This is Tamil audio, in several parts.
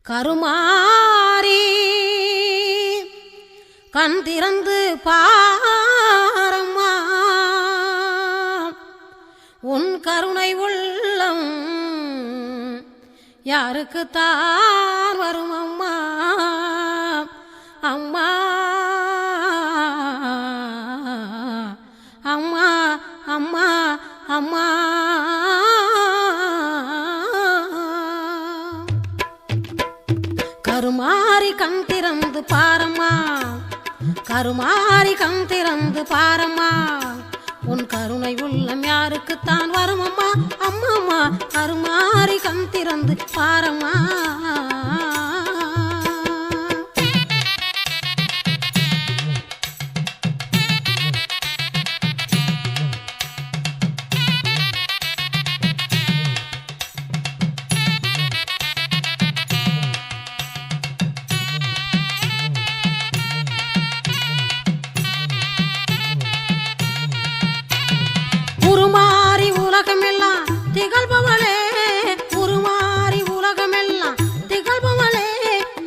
கருமாரி கண் திறந்து பாரம்மா, உன் கருணை உள்ளம் யாருக்குத்தான் வரும் அம்மா. அம்மா அம்மா அம்மா அம்மா கருமாரி கண் திறந்து பாரம்மா, கருமாரி கண் திறந்து பாரம்மா, உன் கருணை உள்ளம் யாருக்குத்தான் வரும் அம்மா. அம்மா கருமாரி கண் திறந்து பாரம்மா. உருமாறி உலகமெல்லாம் திகழ்பவளே, உருமாறி உலகமெல்லாம் திகழ்பவளே,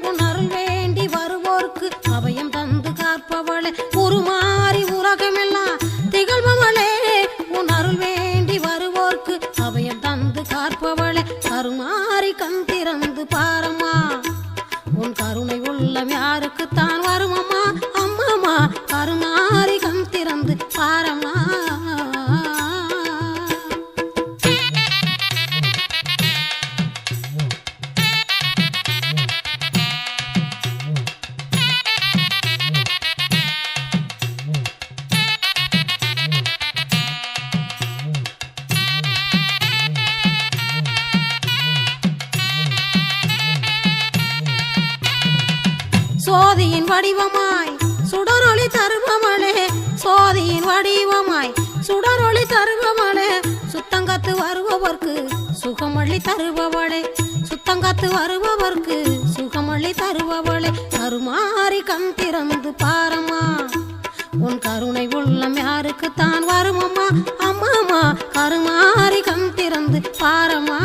உன் அருள் வேண்டி வருவோர்க்கு அபயம் தந்து காப்பவளே. உருமாறி உலகமெல்லாம் திகழ்பவளே, உன் அருள் வேண்டி வருவோர்க்கு அபயம் தந்து காப்பவளே. கருமாரி கண் திறந்து பாரம்மா, உன் கருணை உள்ளம் யாருக்குத்தான் வரும் அம்மா. அம்மா கருமாரி கண் திறந்து பாரம்மா. சோதியின் வடிவமாய் சுடரொளி தருபவளே, சோதியின் வடிவமாய் சுடரொளி தருபவளே, சுத்தங்கத்து வருபவர்க்கு சுகமளி தருபவளே, சுத்தங்கத்து வருபவர்க்கு சுகமளி தருபவளே. கருமாரி கண் திறந்து பாரம்மா, உன் கருணை உள்ளம் யாருக்குத்தான் வரும் அம்மா. அம்மா கருமாரி கண் திறந்து பாரம்மா.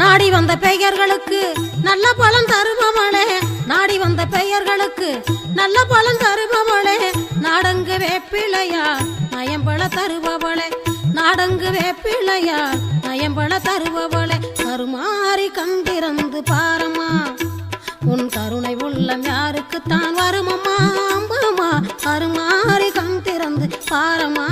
நாடி வந்த பெயர்களுக்கு நல்ல பலன் தருபவளே, நாடி வந்த பெயர்களுக்கு நல்ல பலன் தருபவளே, நாடங்கு வேப்பிளையா நயம்பள தருபவளே, நாடங்கு வேப்பிளையா நயம்பள தருபவளே. கருமாரி கண் திறந்து பாரம்மா, உன் கருணை உள்ளம் யாருக்குத்தான் வரும் அம்மா. அம்மா கருமாரி கண் திறந்து பாரம்மா.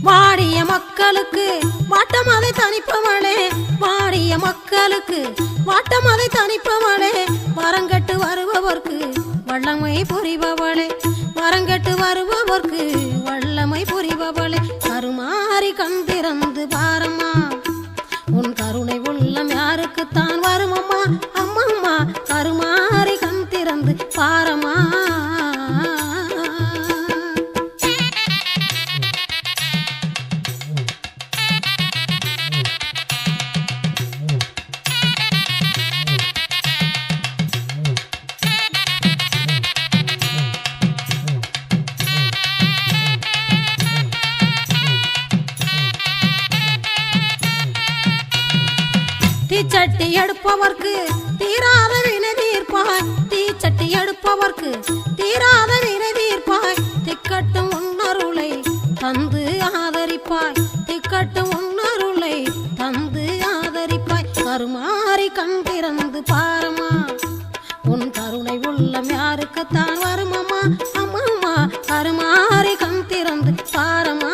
வாடிய மக்களுக்கு வாட்டம் அதை தணிப்பவளே, வாடிய மக்களுக்கு வாட்டம் அதை தணிப்பவளே, வரங்கட்டு வருபவர்க்கு வல்லமை புரிபவளே, வரங்கட்டு வருபவர்க்கு வல்லமை புரிபவளே. கருமாரி கண் திறந்து பாரம்மா, உன் கருணை உள்ளம் யாருக்குத்தான் வரும் அம்மா. அம்மா கருமாரி கண் திறந்து பாரம்மா. தீச்சட்டி எடுப்பவர்க்கு தீராத வினை தீர்ப்பாய், தீச்சட்டி எடுப்பவர்க்கு தீராத வினை தீர்ப்பாய், திக்கட்டும் உன்னருளை தந்து ஆதரிப்பாய், திக்கட்டும் உன்னருளை தந்து ஆதரிப்பாய். கருமாரி கண் திறந்து பாரம்மா, உன் கருணை உள்ளம் யாருக்குத்தான் வரும் அம்மா. அம்மா கருமாரி கண் திறந்து பாரம்மா.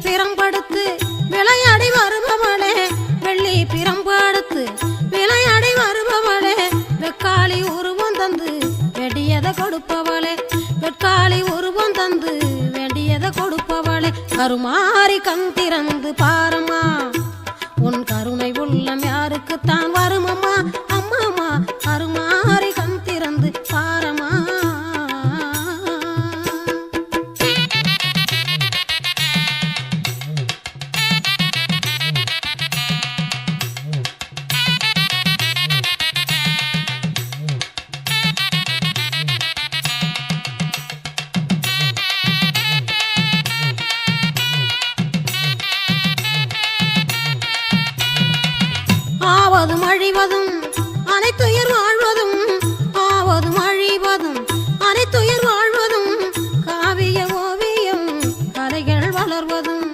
பிரம்படுத்து விளையாடி வருபவளே வெள்ளி பிரம்படுத்து விளையாடி வருபவளே வெக்காளி உருவம் தந்து வெடியதை கொடுப்பவளே வெக்காளி உருவம் தந்து வேண்டியதை கொடுப்பவளே கருமாறி கண் திறந்து பாரம்மா உன் கருணை உள்ளம் யாருக்குத்தான் வருமம்மா அம்மாமா கருமாறி கண் திறந்து பாரம்மா ஆவதும் அழிவதும் அனைத்துயிர் வாழ்வதும் ஆவதும் அழிவதும் அனைத்துயிர் வாழ்வதும் காவிய ஓவியம் கலைகள் வளர்வதும்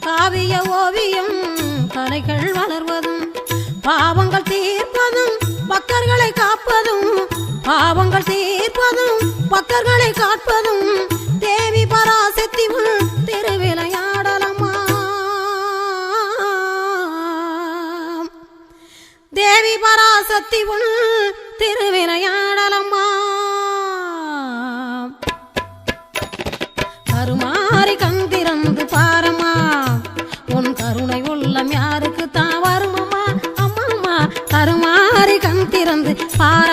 காவிய ஓவியம் கலைகள் வளர்வதும் பாவங்கள் தீர்ப்பதும் பக்தர்களை காப்பதும் பாவங்கள் தீர்ப்பதும் பக்தர்களை காப்பதும் தேவி பராசக்தி உன் திருவிளையாடலம்மா தேவி பராசக்தி உன் திருவிளையாடலம்மா கருமாறி கண் திறந்து பாரம்மா உன் கருணை உள்ளம் யாருக்கு தான் வருமம்மா அம்மம்மா கருமாறி கண் திறந்து பார